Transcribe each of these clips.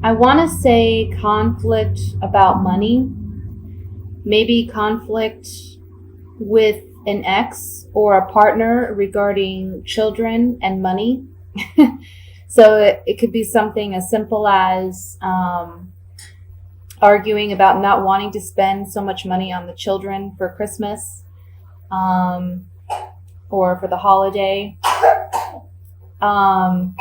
I want to say conflict about money, maybe conflict with an ex or a partner regarding children and money. So it could be something as simple as arguing about not wanting to spend so much money on the children for Christmas, um, or for the holiday. Um,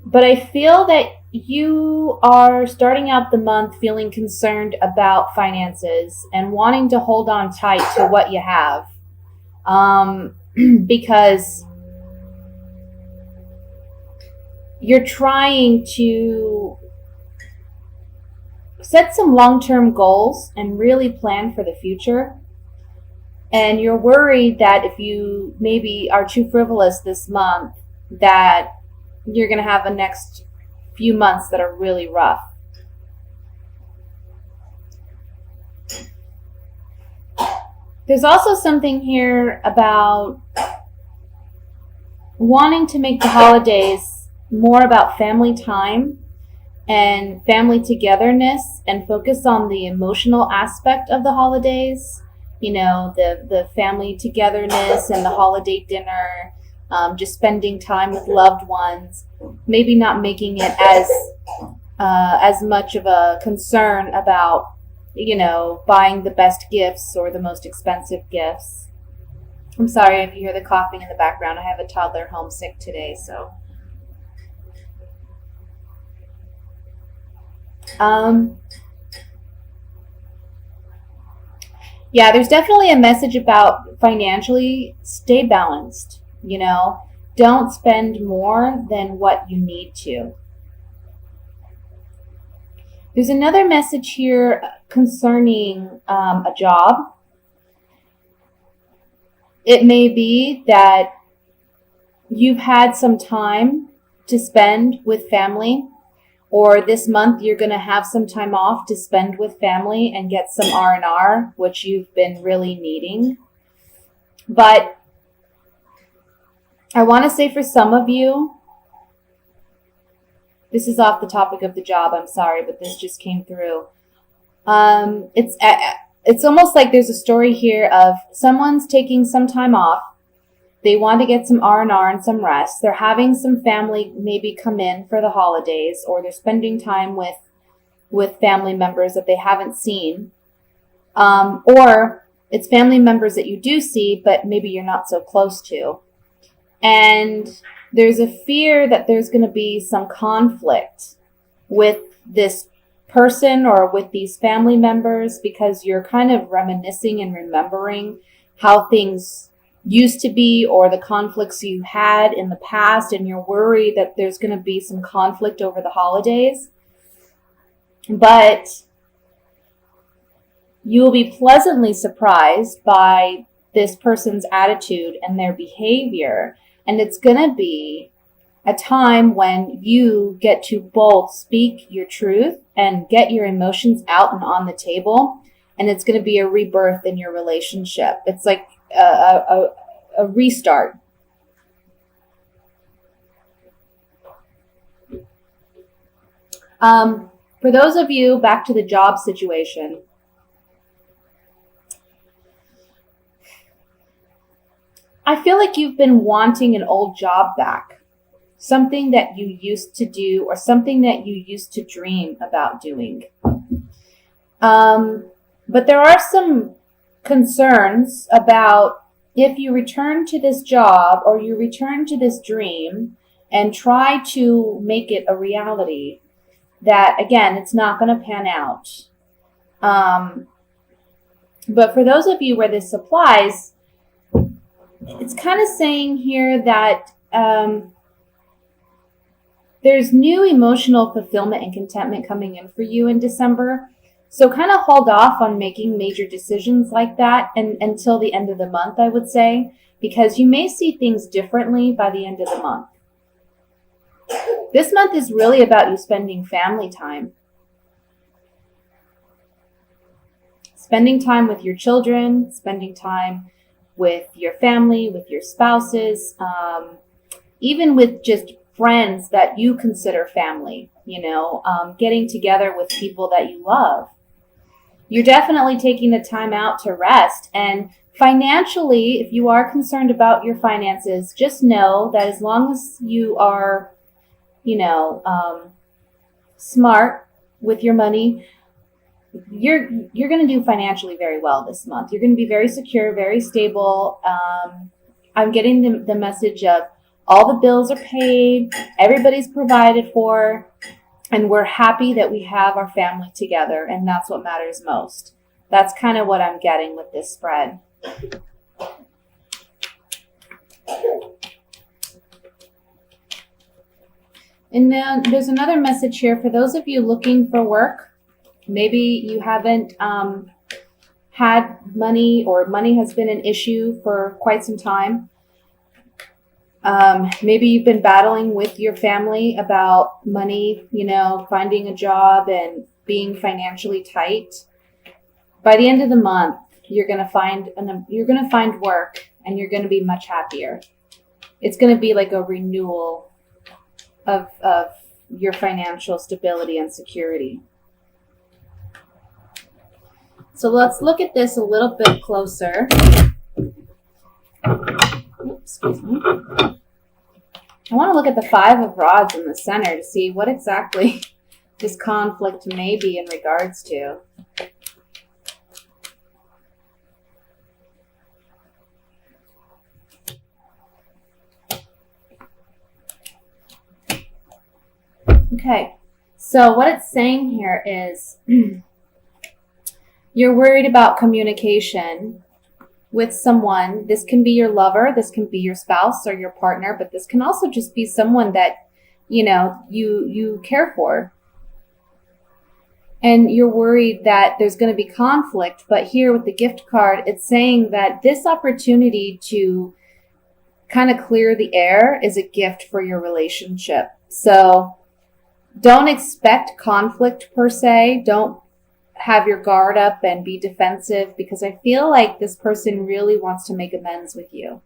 but I feel that you are starting out the month feeling concerned about finances and wanting to hold on tight to what you have, because you're trying to set some long-term goals and really plan for the future. And you're worried that if you maybe are too frivolous this month, that you're going to have the next few months that are really rough. There's also something here about wanting to make the holidays more about family time and family togetherness and focus on the emotional aspect of the holidays. You know, the family togetherness and the holiday dinner, just spending time with loved ones, maybe not making it as much of a concern about, you know, buying the best gifts or the most expensive gifts. I'm sorry if you hear the coughing in the background. I have a toddler homesick today, so. Yeah, there's definitely a message about financially stay balanced, you know, don't spend more than what you need to. There's another message here concerning a job. It may be that you've had some time to spend with family, or this month you're going to have some time off to spend with family and get some R&R, which you've been really needing. But I want to say for some of you, this is off the topic of the job, I'm sorry, but this just came through. It's almost like there's a story here of someone's taking some time off. They want to get some R&R and some rest. They're having some family maybe come in for the holidays, or they're spending time with family members that they haven't seen. Or it's family members that you do see, but maybe you're not so close to. And there's a fear that there's going to be some conflict with this person or with these family members, because you're kind of reminiscing and remembering how things used to be or the conflicts you had in the past, and you're worried that there's going to be some conflict over the holidays. But you will be pleasantly surprised by this person's attitude and their behavior, and it's going to be a time when you get to both speak your truth and get your emotions out and on the table, and it's going to be a rebirth in your relationship. It's like a restart. For those of you, back to the job situation, I feel like you've been wanting an old job back, something that you used to do or something that you used to dream about doing. But there are some concerns about if you return to this job or you return to this dream and try to make it a reality, that again, it's not going to pan out. But for those of you where this applies, it's kind of saying here that there's new emotional fulfillment and contentment coming in for you in December. So kind of hold off on making major decisions like that until the end of the month, I would say, because you may see things differently by the end of the month. This month is really about you spending family time. Spending time with your children, spending time with your family, with your spouses, even with just friends that you consider family, getting together with people that you love. You're definitely taking the time out to rest. And financially, if you are concerned about your finances, just know that as long as you are, smart with your money, you're going to do financially very well this month. You're going to be very secure, very stable. I'm getting the message of all the bills are paid, everybody's provided for, and we're happy that we have our family together, and that's what matters most. That's kind of what I'm getting with this spread. And then there's another message here for those of you looking for work. Maybe you haven't had money, or money has been an issue for quite some time. Maybe you've been battling with your family about money, finding a job and being financially tight. By the end of the month, you're going to find work, and you're going to be much happier. It's going to be like a renewal of your financial stability and security. So let's look at this a little bit closer. Excuse me. I want to look at the 5 of Rods in the center to see what exactly this conflict may be in regards to. Okay, so what it's saying here is you're worried about communication with someone. This can be your lover, this can be your spouse or your partner, but this can also just be someone that, you care for. And you're worried that there's going to be conflict, but here with the gift card, it's saying that this opportunity to kind of clear the air is a gift for your relationship. So don't expect conflict per se. Don't have your guard up and be defensive, because I feel like this person really wants to make amends with you.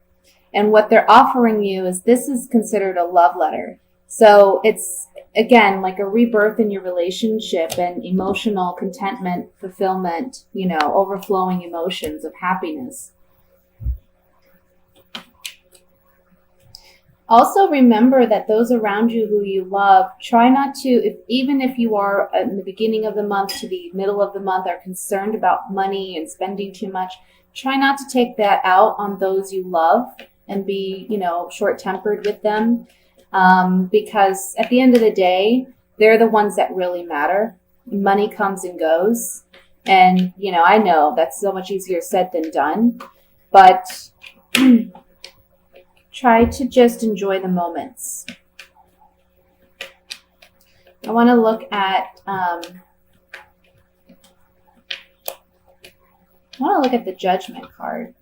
And what they're offering you this is considered a love letter. So it's, again, like a rebirth in your relationship and emotional contentment, fulfillment, overflowing emotions of happiness. Also remember that those around you who you love, try not to, even if you are in the beginning of the month to the middle of the month are concerned about money and spending too much, try not to take that out on those you love and be, short-tempered with them. Because at the end of the day, they're the ones that really matter. Money comes and goes. And, I know that's so much easier said than done, but try to just enjoy the moments. I want to look at the Judgment card.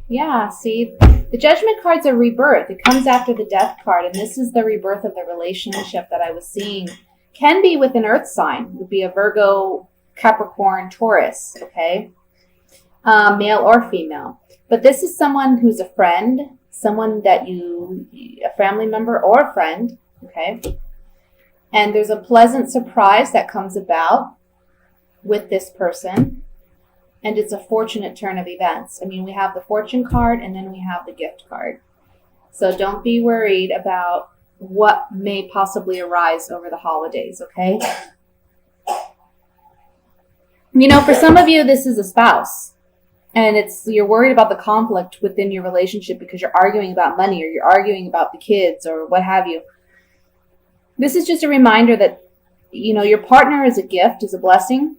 Yeah, see, the Judgment card's a rebirth. It comes after the Death card, and this is the rebirth of the relationship that I was seeing. Can be with an earth sign. It would be a Virgo, Capricorn, Taurus, okay? Male or female. But this is someone who's a friend, someone that a family member or a friend, okay? And there's a pleasant surprise that comes about with this person. And it's a fortunate turn of events. I mean, we have the Fortune card and then we have the Gift card. So don't be worried about what may possibly arise over the holidays, okay? For some of you, this is a spouse. And you're worried about the conflict within your relationship because you're arguing about money or you're arguing about the kids or what have you. This is just a reminder that, your partner is a gift, is a blessing.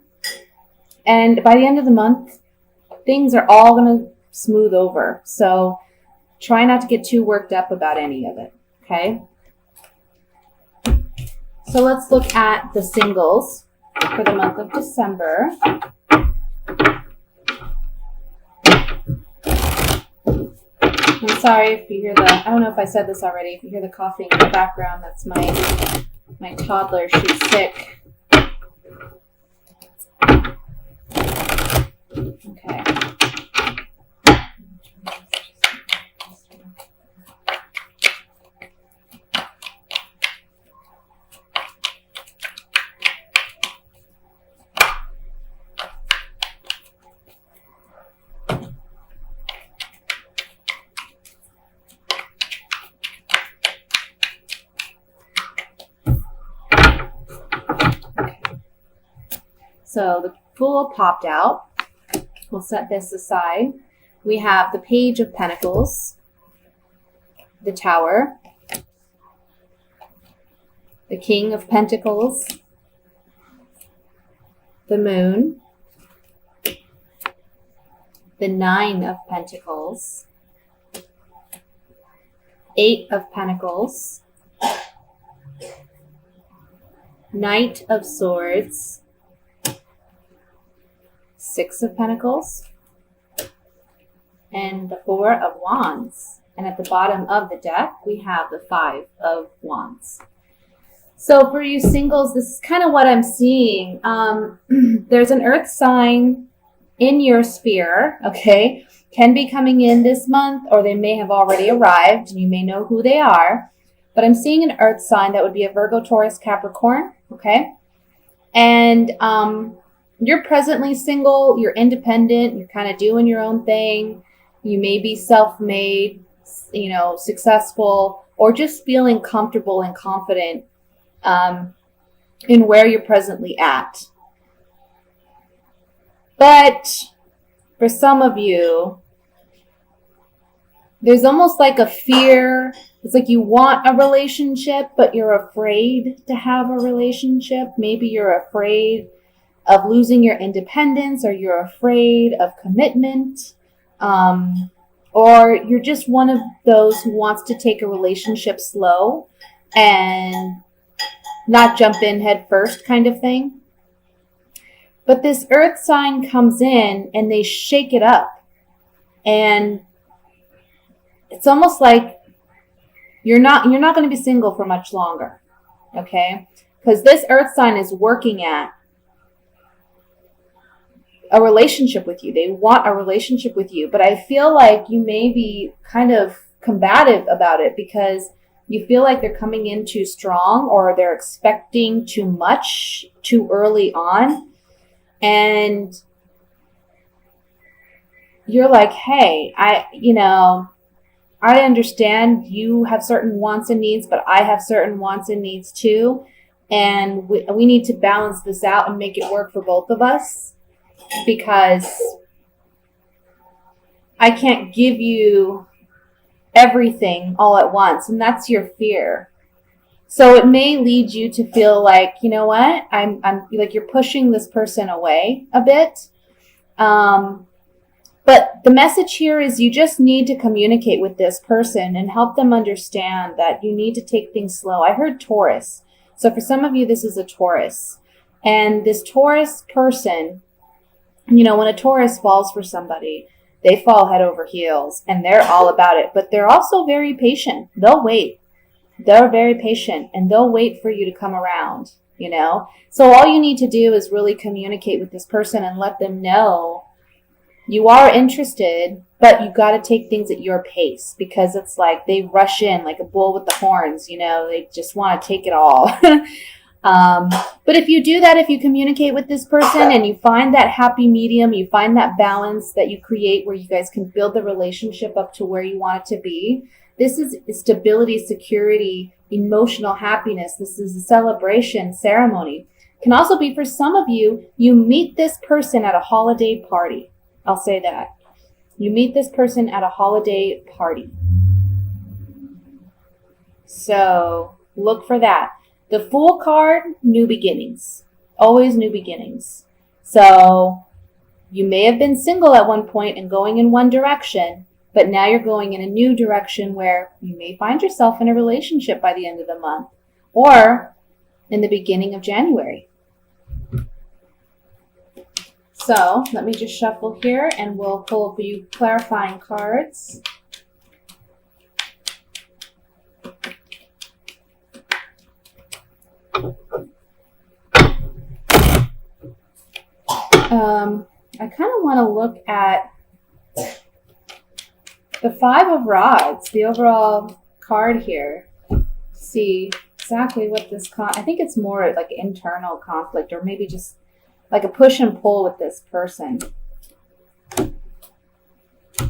And by the end of the month, things are all going to smooth over. So try not to get too worked up about any of it, okay? So let's look at the singles for the month of December. I'm sorry if you hear I don't know if I said this already, if you hear the coughing in the background, that's my toddler. She's sick. Okay. So the Fool popped out. We'll set this aside. We have the Page of Pentacles, the Tower, the King of Pentacles, the Moon, the Nine of Pentacles, Eight of Pentacles, Knight of Swords, Six of Pentacles, and the Four of Wands. And at the bottom of the deck, we have the Five of Wands. So for you singles, this is kind of what I'm seeing. There's an earth sign in your sphere, okay? Can be coming in this month, or they may have already arrived, and you may know who they are. But I'm seeing an earth sign that would be a Virgo, Taurus, Capricorn, okay? And you're presently single, you're independent, you're kind of doing your own thing. You may be self-made, you know, successful, or just feeling comfortable and confident in where you're presently at. But for some of you, there's almost like a fear. It's like you want a relationship, but you're afraid to have a relationship. Maybe you're afraid of losing your independence, or you're afraid of commitment, or you're just one of those who wants to take a relationship slow and not jump in head first kind of thing. But this earth sign comes in and they shake it up. And it's almost like you're not going to be single for much longer. Okay? Because this earth sign is working at a relationship with you. They want a relationship with you. But I feel like you may be kind of combative about it because you feel like they're coming in too strong, or they're expecting too much too early on. And you're like, hey, I understand you have certain wants and needs, but I have certain wants and needs too. And we need to balance this out and make it work for both of us, because I can't give you everything all at once. And that's your fear. So it may lead you to feel like, you know what, I'm like, you're pushing this person away a bit. But the message here is you just need to communicate with this person and help them understand that you need to take things slow. I heard Taurus. So for some of you, this is a Taurus. And this Taurus person, you know, when a Taurus falls for somebody, they fall head over heels and they're all about it. But they're also very patient. They'll wait. They're very patient and they'll wait for you to come around, you know. So all you need to do is really communicate with this person and let them know you are interested, but you got to take things at your pace, because it's like they rush in like a bull with the horns, you know. They just want to take it all. But if you do that, if you communicate with this person and you find that happy medium, you find that balance that you create where you guys can build the relationship up to where you want it to be. This is stability, security, emotional happiness. This is a celebration, ceremony. Can also be for some of you, you meet this person at a holiday party. I'll say that. You meet this person at a holiday party. So look for that. The Fool card, new beginnings. Always new beginnings. So you may have been single at one point and going in one direction, but now you're going in a new direction where you may find yourself in a relationship by the end of the month or in the beginning of January. So let me just shuffle here and we'll pull a few clarifying cards. I kind of want to look at the Five of Rods, the overall card here. See exactly what this I think it's more like internal conflict, or maybe just like a push and pull with this person.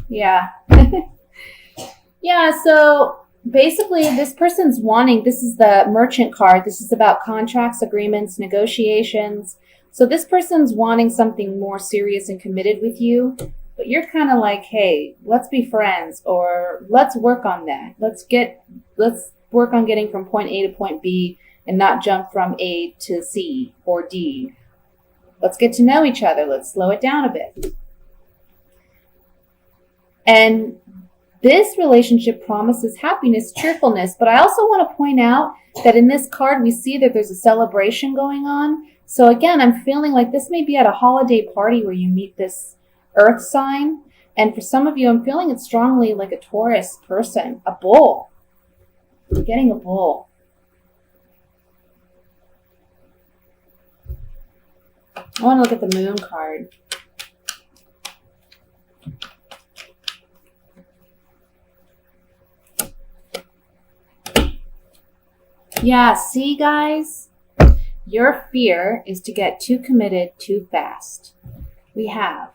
Yeah. Yeah, so basically this person's wanting, this is the Merchant card. This is about contracts, agreements, negotiations. So this person's wanting something more serious and committed with you, but you're kind of like, hey, let's be friends, or let's work on that. Let's work on getting from point A to point B and not jump from A to C or D. Let's get to know each other. Let's slow it down a bit. And this relationship promises happiness, cheerfulness, but I also want to point out that in this card, we see that there's a celebration going on. So again, I'm feeling like this may be at a holiday party where you meet this earth sign. And for some of you, I'm feeling it strongly like a Taurus person, a bull. I'm getting a bull. I want to look at the moon card. Yeah, see guys, your fear is to get too committed too fast. We have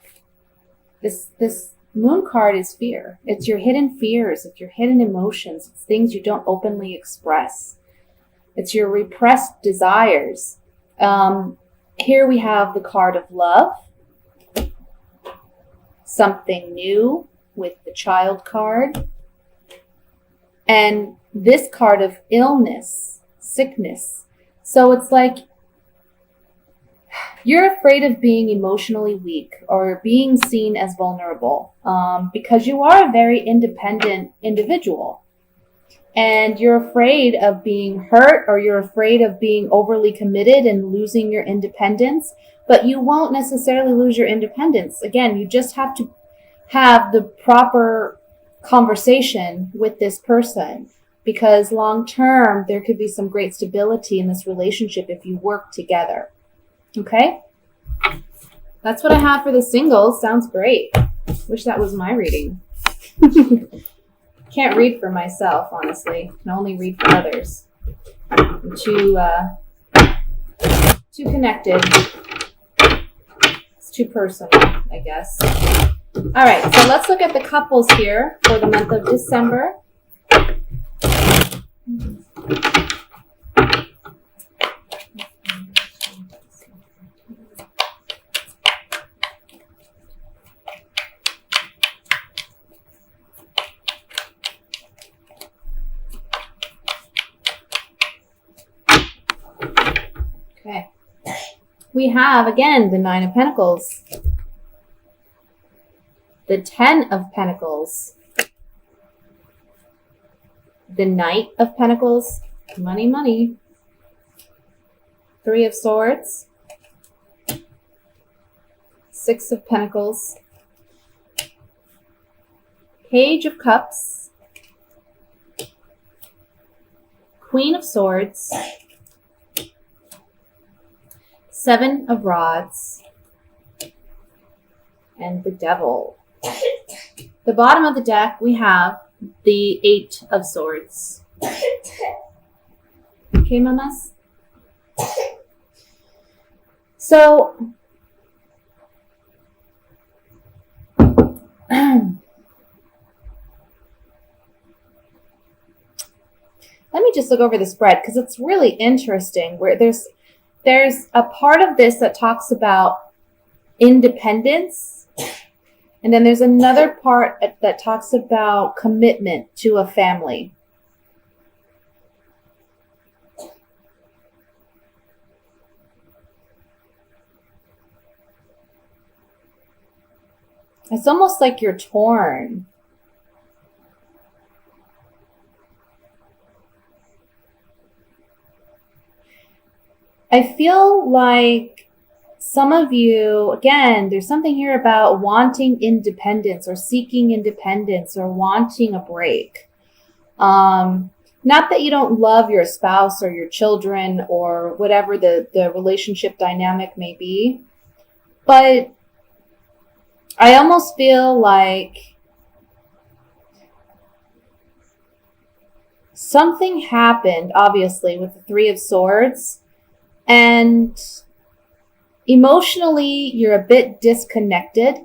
this moon card is fear. It's your hidden fears, it's your hidden emotions, it's things you don't openly express. It's your repressed desires. Here we have the card of love, something new with the child card, and this card of illness, sickness. So it's like you're afraid of being emotionally weak or being seen as vulnerable because you are a very independent individual. And you're afraid of being hurt, or you're afraid of being overly committed and losing your independence. But you won't necessarily lose your independence. Again, you just have to have the proper conversation with this person, because long term there could be some great stability in this relationship if you work together. Okay? That's what I have for the singles. Sounds great. Wish that was my reading. Can't read for myself, honestly. Can only read for others. I'm too connected. It's too personal, I guess. All right, so let's look at the couples here for the month of December. Okay. We have, again, the Nine of Pentacles, the Ten of Pentacles, the Knight of Pentacles, money, money, Three of Swords, Six of Pentacles, Page of Cups, Queen of Swords, Seven of Rods, and the Devil. The bottom of the deck, we have the Eight of Swords. Okay, mamas? So, let me just look over the spread, because it's really interesting where there's a part of this that talks about independence, and then there's another part that talks about commitment to a family. It's almost like you're torn. I feel like some of you, again, there's something here about wanting independence or seeking independence or wanting a break. Not that you don't love your spouse or your children or whatever the relationship dynamic may be, but I almost feel like something happened, obviously, with the Three of Swords. And emotionally, you're a bit disconnected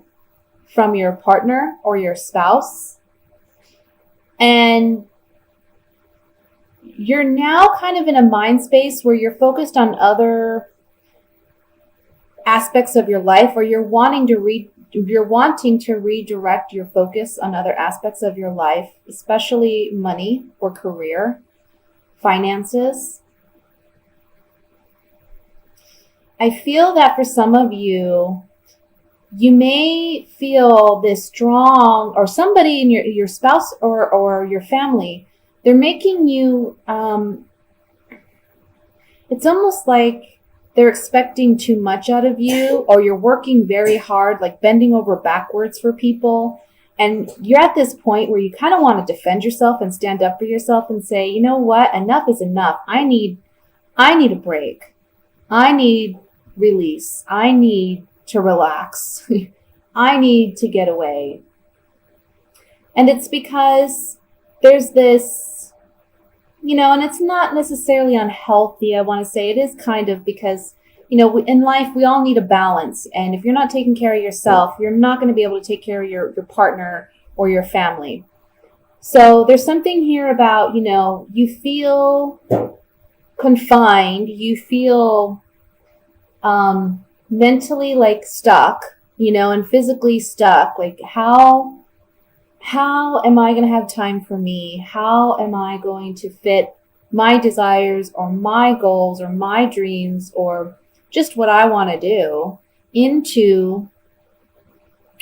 from your partner or your spouse. And you're now kind of in a mind space where you're focused on other aspects of your life, or you're wanting to redirect your focus on other aspects of your life, especially money or career, finances. I feel that for some of you, you may feel this strong, or somebody in your spouse or your family, they're making you, it's almost like they're expecting too much out of you, or you're working very hard, like bending over backwards for people. And you're at this point where you kind of want to defend yourself and stand up for yourself and say, you know what? Enough is enough. I need a break. I need release. I need to relax. I need to get away. And it's because there's this, and it's not necessarily unhealthy, I want to say. It is kind of because, in life, we all need a balance. And if you're not taking care of yourself, you're not going to be able to take care of your partner or your family. So there's something here about, you feel confined, you feel mentally like stuck, and physically stuck. Like, how am I going to have time for me? How am I going to fit my desires or my goals or my dreams or just what I want to do into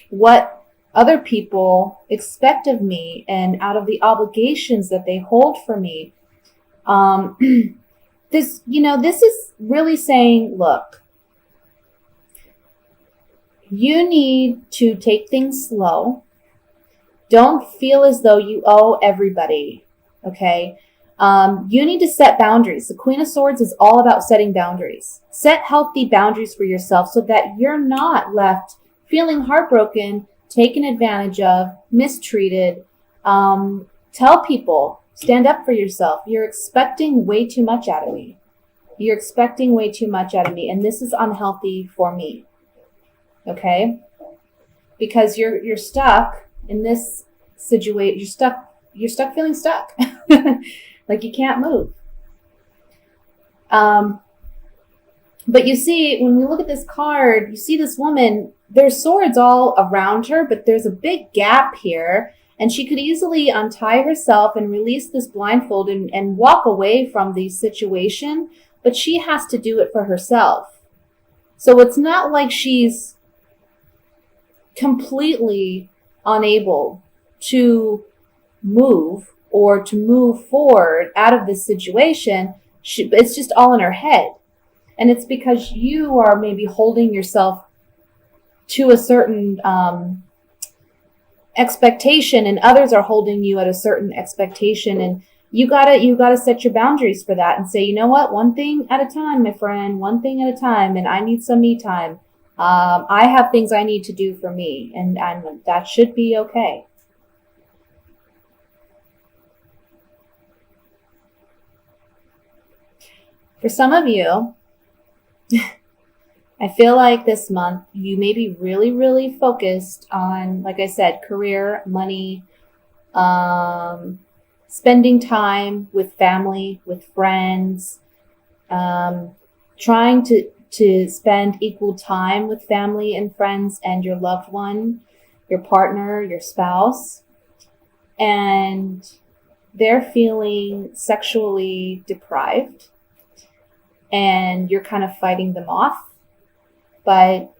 what other people expect of me and out of the obligations that they hold for me? This is really saying, look, you need to take things slow. Don't feel as though you owe everybody, okay? You need to set boundaries. The Queen of Swords is all about setting boundaries. Set healthy boundaries for yourself so that you're not left feeling heartbroken, taken advantage of, mistreated. Tell people, stand up for yourself. You're expecting way too much out of me. You're expecting way too much out of me, and this is unhealthy for me, okay? Because you're stuck in this situation. You're stuck feeling stuck. Like you can't move. But you see, when we look at this card, you see this woman, there's swords all around her, but there's a big gap here, and she could easily untie herself and release this blindfold and walk away from the situation, but she has to do it for herself. So it's not like she's completely unable to move or to move forward out of this situation. It's just all in her head. And it's because you are maybe holding yourself to a certain expectation, and others are holding you at a certain expectation. And you gotta set your boundaries for that and say, you know what, one thing at a time, my friend, one thing at a time. And I need some me time. I have things I need to do for me, and that should be okay. For some of you, I feel like this month you may be really, really focused on, like I said, career, money, spending time with family, with friends, trying to spend equal time with family and friends and your loved one, your partner, your spouse, and they're feeling sexually deprived and you're kind of fighting them off. But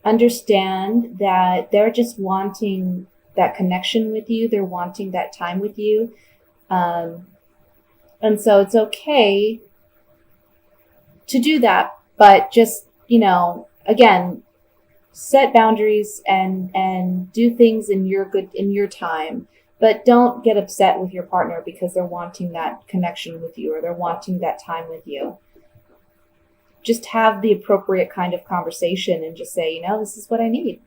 understand that they're just wanting that connection with you. They're wanting that time with you. And so it's okay to do that, but just, again, set boundaries and do things in your time, but don't get upset with your partner because they're wanting that connection with you or they're wanting that time with you. Just have the appropriate kind of conversation and just say, this is what I need.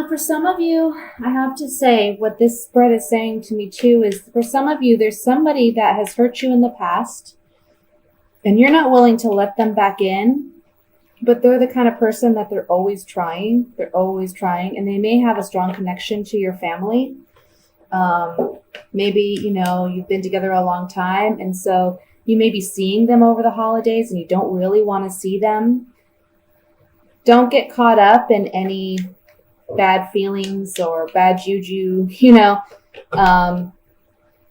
For some of you, I have to say what this spread is saying to me too is, for some of you, there's somebody that has hurt you in the past and you're not willing to let them back in, But they're the kind of person that they're always trying. They're always trying. And they may have a strong connection to your family. Maybe, you've been together a long time. And so you may be seeing them over the holidays and you don't really want to see them. Don't get caught up in any bad feelings or bad juju,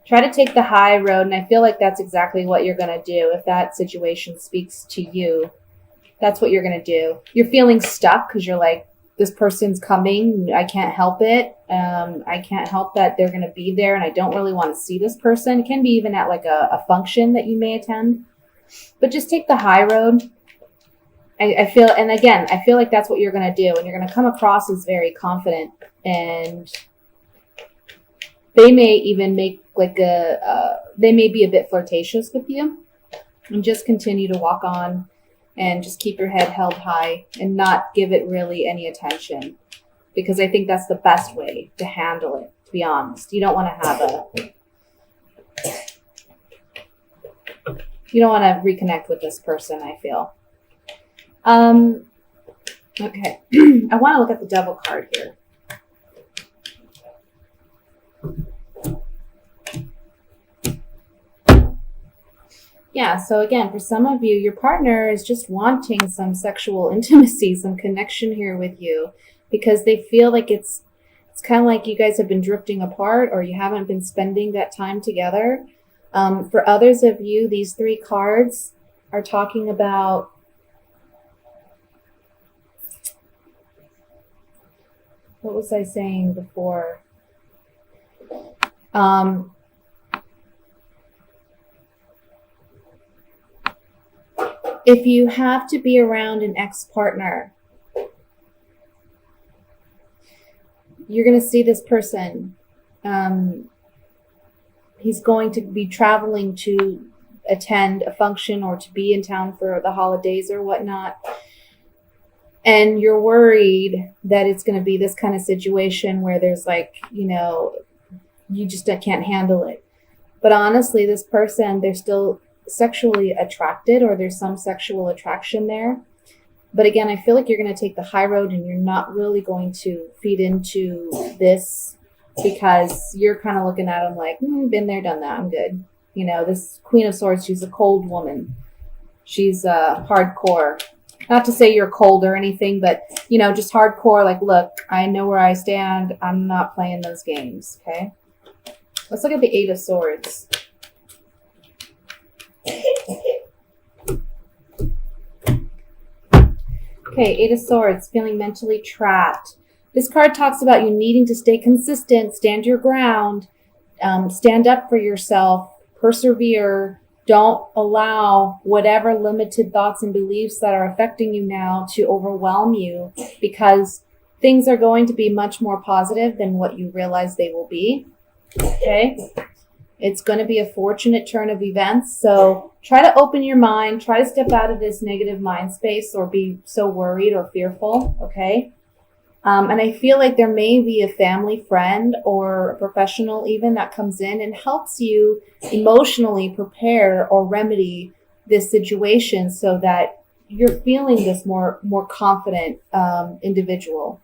try to take the high road. And I feel like that's exactly what you're going to do. If that situation speaks to you, that's what you're going to do. You're feeling stuck because you're like, this person's coming. I can't help it. I can't help that they're going to be there. And I don't really want to see this person. It can be even at like a function that you may attend. But just take the high road. I feel like that's what you're going to do. And you're going to come across as very confident. And they may even make they may be a bit flirtatious with you. And just continue to walk on. And just keep your head held high and not give it really any attention. Because I think that's the best way to handle it, to be honest. You don't want to reconnect with this person, I feel. Okay. I want to look at the Devil card here. Yeah, so again, for some of you, your partner is just wanting some sexual intimacy, some connection here with you, because they feel like it's kind of like you guys have been drifting apart or you haven't been spending that time together. For others of you, these three cards are talking about what was I saying before? If you have to be around an ex-partner, you're going to see this person. He's going to be traveling to attend a function or to be in town for the holidays or whatnot. And you're worried that it's going to be this kind of situation where there's you just can't handle it. But honestly, this person, they're still sexually attracted, or there's some sexual attraction there. But again, I feel like you're going to take the high road and you're not really going to feed into this because you're kind of looking at him like, been there, done that. I'm good. This Queen of Swords, she's a cold woman. She's hardcore. Not to say you're cold or anything, but, just hardcore. Like, look, I know where I stand. I'm not playing those games. Okay. Let's look at the Eight of Swords. Okay, Eight of Swords, feeling mentally trapped. This card talks about you needing to stay consistent, stand your ground, stand up for yourself, persevere. Don't allow whatever limited thoughts and beliefs that are affecting you now to overwhelm you, because things are going to be much more positive than what you realize they will be. Okay? It's going to be a fortunate turn of events. So try to open your mind. Try to step out of this negative mind space or be so worried or fearful. Okay. And I feel like there may be a family friend or a professional even that comes in and helps you emotionally prepare or remedy this situation so that you're feeling this more confident individual.